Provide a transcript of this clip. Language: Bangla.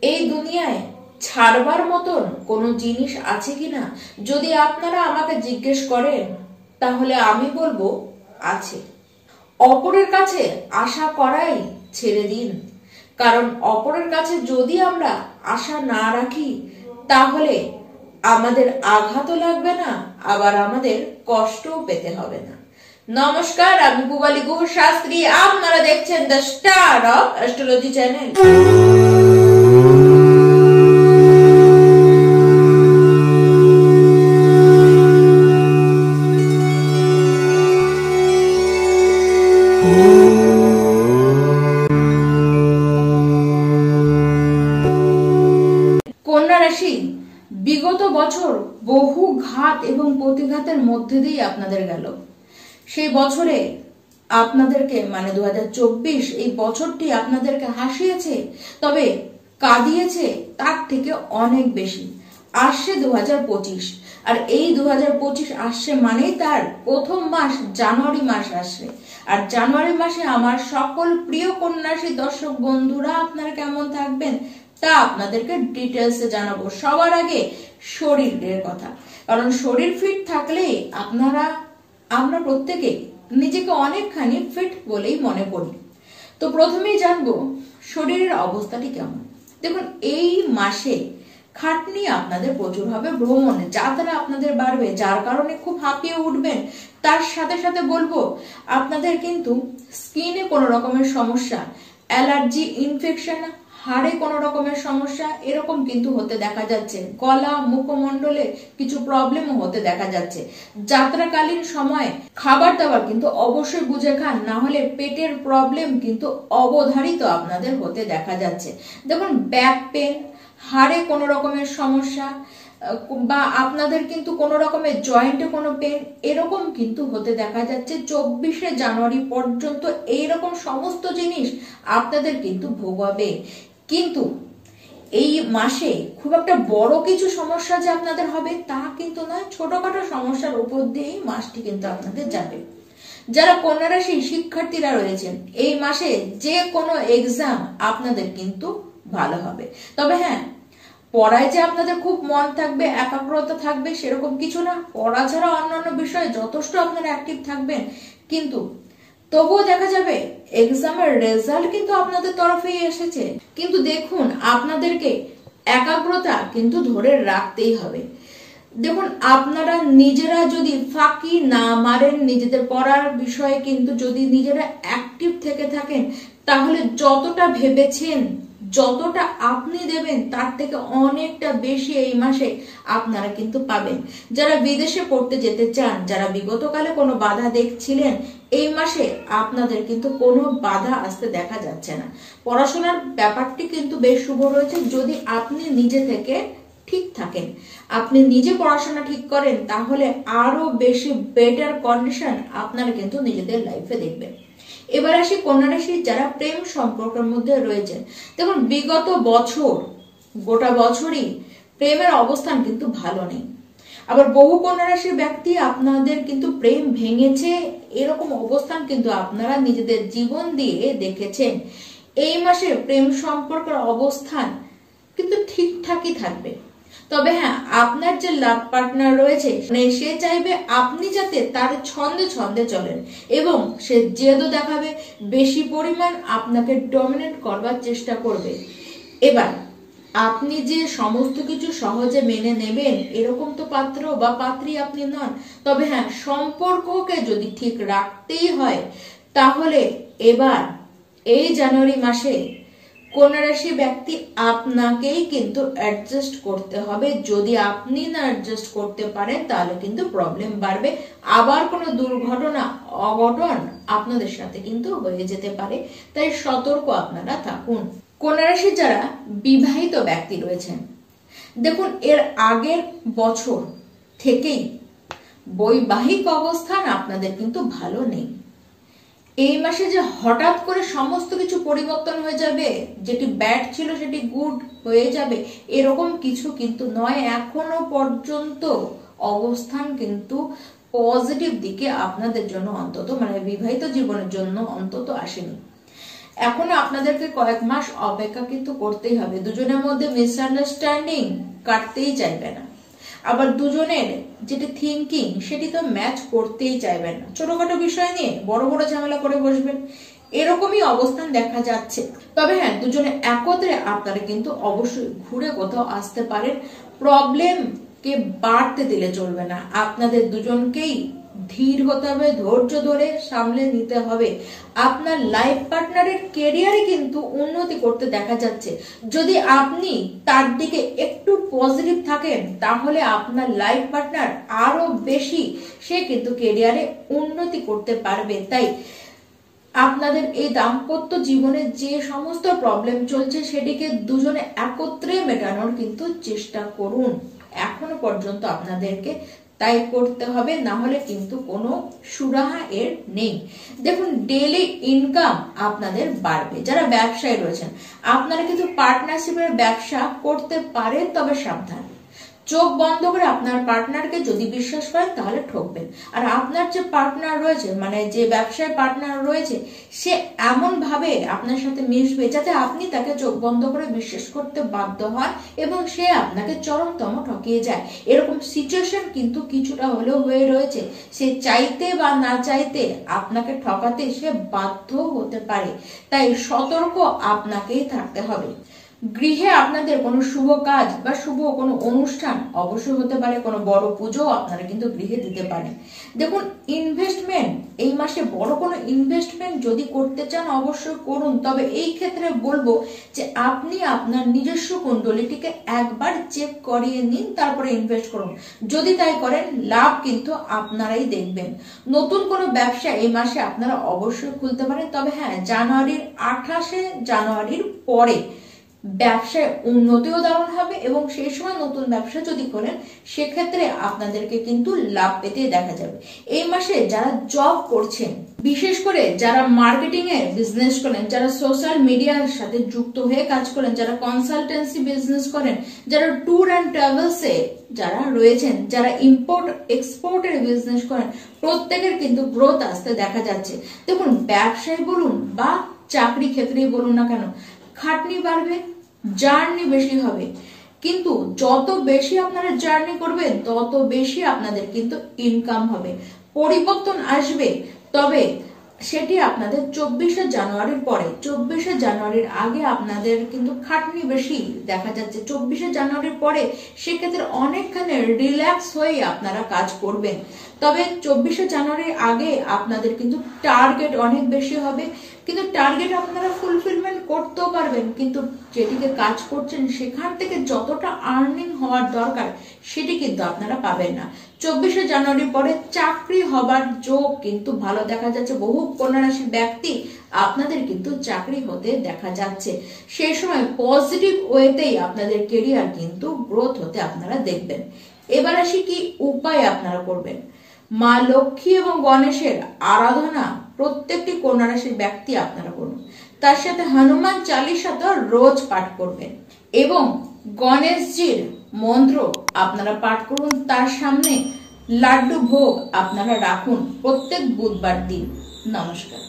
এই দুনিয়ায় ছাড়বার মতন কোনো জিনিস আছে কিনা যদি আপনারা আমাকে জিজ্ঞেস করেন, তাহলে আমি বলবো আছে। অপরের কাছে আশা করাই ছেড়ে দিন, কারণ অপরের কাছে যদি আমরা আশা না রাখি তাহলে আমাদের আঘাতও লাগবে না, আবার আমাদের কষ্টও পেতে হবে না। নমস্কার, আমি পূবালী গুহ শাস্ত্রী, আপনারা দেখছেন the star of astrology channel. কন্যা রাশি, বিগত বছর বহু ঘাত এবং প্রতিঘাতের মধ্যে দিয়ে আপনাদের গেল। সেই বছরে আপনাদেরকে 2024 এই বছরটি আপনাদেরকে হাসিয়েছে, তবে কাঁদিয়েছে তার থেকে অনেক বেশি। আসছে 2025, আর এই 2025 আসছে মানেই তার প্রথম মাস জানুয়ারি মাস আসছে। আর জানুয়ারি মাসে আমার সকল প্রিয় কন্যা রাশি দর্শক বন্ধুরা আপনারা কেমন থাকবেন তা আপনাদেরকে ডিটেলসে জানাবো। সবার আগে শরীরের কথা, কারণ শরীর ফিট থাকলেই আমরা প্রত্যেকে নিজেকে অনেকখানি ফিট বলেই মনে করি। তো প্রথমেই জানবো শরীরের অবস্থাটি কেমন। দেখুন, এই মাসে খাটনি আপনাদের প্রচুর হবে, ভ্রমণ যাত্রা আপনাদের বাড়বে, যার কারণে খুব হাঁপিয়ে উঠবেন। তার সাথে সাথে বলবো আপনাদের কিন্তু স্কিনে কোনো রকমের সমস্যা, অ্যালার্জি, ইনফেকশন, হাড়ে কোনো রকমের সমস্যা এরকম কিন্তু হতে দেখা যাচ্ছে। গলা, মুখমণ্ডলে কিছু প্রবলেমও হতে দেখা যাচ্ছে। যাত্রাকালীন সময়ে খাবার দাবার কিন্তু অবশ্যই বুঝে খান, না হলে পেটের প্রবলেম কিন্তু অবধারিত আপনাদের হতে দেখা যাচ্ছে। দেখুন, ব্যাক পেন, হাড়ে কোনো রকমের সমস্যা, বা আপনাদের কিন্তু কোনো রকমের জয়েন্টে কোনো পেন এরকম কিন্তু হতে দেখা যাচ্ছে। 24শে জানুয়ারি পর্যন্ত এইরকম সমস্ত জিনিস আপনাদের কিন্তু ভোগাবে। কিন্তু এই মাসে খুব একটা বড় কিছু সমস্যা যে আপনাদের হবে তা কিন্তু নয়, ছোটখাটো সমস্যার উপর দিয়েই মাসটি কিন্তু আপনাদের যাবে। যারা কন্যা রাশি শিক্ষার্থীরা রয়েছেন, এই মাসে যে কোনো এক্সাম আপনাদের কিন্তু ভালো হবে। তবে হ্যাঁ, পড়ায় যে আপনাদের খুব মন থাকবে, একাগ্রতা থাকবে সেরকম কিছু না। পড়া ছাড়া অন্যান্য বিষয়ে যথেষ্ট আপনারা অ্যাক্টিভ থাকবেন, কিন্তু তবুও দেখা যাবে এক্সামের রেজাল্ট কিন্তু আপনাদের তরফেই এসেছে। কিন্তু দেখুন, আপনাদেরকে একাগ্রতা কিন্তু ধরে রাখতেই হবে। দেখুন, আপনারা নিজেরা যদি ফাঁকি না মারেন, নিজেদের পড়ার বিষয়ে কিন্তু যদি নিজেরা অ্যাক্টিভ থেকে থাকেন, তাহলে যতটা ভেবেছেন, যতটা আপনি দেবেন তার থেকে অনেকটা বেশি এই মাসে আপনারা কিন্তু পাবেন। যারা বিদেশে পড়তে যেতে চান, যারা বিগতকালে কোনো বাধা দেখছিলেন, এই মাসে আপনাদের কিন্তু কোনো বাধা আসতে দেখা যাচ্ছে না। পড়াশোনার ব্যাপারটি কিন্তু বেশ শুভ রয়েছে যদি আপনি নিজে থেকে ঠিক থাকেন, আপনি নিজে পড়াশোনা ঠিক করেন, তাহলে আরো বেশি বেটার কন্ডিশন আপনারা কিন্তু নিজেদের লাইফে দেখবেন। এবার আসি কন্যা রাশি যারা প্রেম সম্পর্কের মধ্যে রয়েছেন। দেখুন, বিগত বছর গোটা বছরই প্রেমের অবস্থান কিন্তু ভালো নেই। আবার বহু কন্যা রাশির ব্যক্তি আপনাদের কিন্তু প্রেম ভেঙেছে, এরকম অবস্থান কিন্তু আপনারা নিজেদের জীবন দিয়ে দেখেছেন। এই মাসে প্রেম সম্পর্কের অবস্থান কিন্তু ঠিকঠাকই থাকবে। তবে হ্যাঁ, আপনার যে লাভ পার্টনার রয়েছে সে চাইবে আপনি যাতে তার ছন্দে ছন্দে চলেন, এবং সে জেদও দেখাবে, বেশি পরিমাণ আপনাকে ডমিনেট করবার চেষ্টা করবে। এবার আপনি যে সমস্ত কিছু সহজে মেনে নেবেন এরকম তো পাত্র বা পাত্রী আপনি নন। তবে হ্যাঁ, সম্পর্ককে যদি ঠিক রাখতেই হয় তাহলে এবার এই জানুয়ারি মাসে কন্যা রাশি ব্যক্তি আপনাকেই কিন্তু অ্যাডজাস্ট করতে হবে। যদি আপনি না অ্যাডজাস্ট করতে পারেন তাহলে কিন্তু প্রবলেম বাড়বে, আবার কোনো দুর্ঘটনা, অঘটন আপনাদের সাথে কিন্তু হয়ে যেতে পারে। তাই সতর্ক আপনারা থাকুন। কন্যা রাশি যারা বিবাহিত ব্যক্তি রয়েছেন, দেখুন, এর আগের বছর থেকেই বৈবাহিক অবস্থান আপনাদের কিন্তু ভালো নেই। এই মাসে যে হঠাৎ করে সমস্ত কিছু পরিবর্তন হয়ে যাবে, যেটি ব্যাড ছিল সেটি গুড হয়ে যাবে, এরকম কিছু কিন্তু নয়। এখনো পর্যন্ত অবস্থান কিন্তু পজিটিভ দিকে আপনাদের জন্য অন্তত বিবাহিত জীবনের জন্য অন্তত আসেনি। এখনো আপনাদেরকে কয়েক মাস অপেক্ষা কিন্তু করতেই হবে। দুজনের মধ্যে মিসআন্ডারস্ট্যান্ডিং কাটতেই চাইবে না, আবার দুজনের যেটা থিঙ্কিং সেটি তো ম্যাচ করতেই চাইবেন না। ছোটখাটো বিষয় নিয়ে বড় বড় ঝামেলা করে বসবেন, এরকমই অবস্থান দেখা যাচ্ছে। তবে হ্যাঁ, দুজনে একত্রে আপনারা কিন্তু অবশ্যই ঘুরে কোথাও আসতে পারেন। প্রবলেম কে বাড়তে দিলে চলবে না, আপনাদের দুজনকেই ধীর হতে হবে, ধৈর্য ধরে সামলে নিতে হবে। আপনার লাইফ পার্টনারের ক্যারিয়ারে কিন্তু উন্নতি করতে দেখা যাচ্ছে। যদি আপনি তার দিকে একটু পজিটিভ থাকেন তাহলে আপনার লাইফ পার্টনার আরো বেশি সে কিন্তু ক্যারিয়ারে উন্নতি করতে পারবে। তাই আপনাদের এই দাম্পত্য জীবনে যে সমস্ত প্রবলেম চলছে সেটিকে দুজনে একত্রে মেটানোর কিন্তু চেষ্টা করুন। এখনো পর্যন্ত আপনাদেরকে তাই করতে হবে, না হলে কিন্তু কোনো সুরাহা এর নেই। দেখুন, ডেইলি ইনকাম আপনাদের বাড়বে। যারা ব্যবসায়ী রয়েছেন আপনারা কিন্তু পার্টনারশিপের ব্যবসা করতে পারেন, তবে সাবধান। চোখ বন্ধ করে আপনার পার্টনারকে যদি বিশ্বাস করেন তাহলে ঠকবেন। আর আপনার যে পার্টনার রয়েছে, মানে যে ব্যবসায় পার্টনার রয়েছে, সে এমন ভাবে আপনার সাথে মিশবে যাতে আপনি তাকে চোখ বন্ধ করে বিশ্বাস করতে বাধ্য হন এবং সে আপনাকে চরমতম ঠকিয়ে যায়। এরকম সিচুয়েশন কিন্তু কিছুটা হলেও হয়ে রয়েছে। সে চাইতে বা না চাইতে আপনাকে ঠকাতে সে বাধ্য হতে পারে। তাই সতর্ক আপনাকেই থাকতে হবে। গৃহে আপনাদের কোনো শুভ কাজ বা শুভ কোনো অনুষ্ঠান অবশ্যই হতে পারে, কোনো বড় পুজো আপনারা কিন্তু গৃহে দিতে পারেন। দেখুন, ইনভেস্টমেন্ট এই মাসে বড় কোনো ইনভেস্টমেন্ট যদি করতে চান অবশ্যই করুন, তবে এই ক্ষেত্রে বলবো যে আপনি আপনার নিজস্ব কুণ্ডলিটিকে একবার চেক করিয়ে নিন, তারপরে ইনভেস্ট করুন। যদি তাই করেন লাভ কিন্তু আপনারাই দেখবেন। নতুন কোনো ব্যবসা এই মাসে আপনারা অবশ্যই খুলতে পারেন, তবে হ্যাঁ, 28 জানুয়ারির পরে ব্যবসায় উন্নতিও দারুণ হবে এবং সেই সময় নতুন ব্যবসা যদি করেন সেক্ষেত্রে আপনাদেরকে কিন্তু লাভ পেতে দেখা যাবে। এই মাসে যারা জব করছেন, বিশেষ করে যারা মার্কেটিং এ বিজনেস করেন, যারা সোশ্যাল মিডিয়ার সাথে যুক্ত হয়ে কাজ করেন, যারা কনসালটেন্সি বিজনেস করেন, যারা ট্যুর অ্যান্ড ট্রাভেলস এ যারা রয়েছেন, যারা ইম্পোর্ট এক্সপোর্টের বিজনেস করেন, প্রত্যেকের কিন্তু গ্রোথ আসতে দেখা যাচ্ছে। দেখুন, ব্যবসায় বলুন বা চাকরি ক্ষেত্রেই বলুন না কেন, খাটনি বাড়বে, জার্নি বেশি হবে, কিন্তু যত বেশি আপনারা জার্নি করবেন তত বেশি আপনাদের কিন্তু ইনকাম হবে, পরিবর্তন আসবে। তবে সেটি আপনাদের 24 জানুয়ারির পরে। 24 জানুয়ারির আগে আপনাদের কিন্তু খাটনি বেশি দেখা যাচ্ছে। 24 জানুয়ারির পরে সেক্ষেত্রে অনেকখানি রিল্যাক্স হয়ে আপনারা কাজ করবেন। তবে 24 জানুয়ারির আগে আপনাদের কিন্তু টার্গেট অনেক বেশি হবে, কিন্তু টার্গেট আপনারা ফুলফিলমেন্ট করতেও পারবেন, কিন্তু যেটিকে কাজ করছেন সেখান থেকে যতটা আর্নিং হওয়ার দরকার সেটি কিন্তু আপনারা পাবেন না। 24 জানুয়ারির পরে চাকরি হবার যোগ কিন্তু ভালো দেখা যাচ্ছে। বহু কন্যা রাশির ব্যক্তি আপনাদের কিন্তু চাকরি হতে দেখা যাচ্ছে। সেই সময় পজিটিভ ওয়েতেই আপনাদের কেরিয়ার কিন্তু গ্রোথ হতে আপনারা দেখবেন। এবার আসি কি উপায় আপনারা করবেন। মা লক্ষ্মী এবং গণেশের আরাধনা প্রত্যেকটি কন্যা রাশির ব্যক্তি আপনারা করুন। তার সাথে হনুমান চালিসা তো রোজ পাঠ করবেন এবং গণেশজির মন্ত্র আপনারা পাঠ করুন। তার সামনে লাড্ডু ভোগ আপনারা রাখুন প্রত্যেক বুধবার দিন। নমস্কার।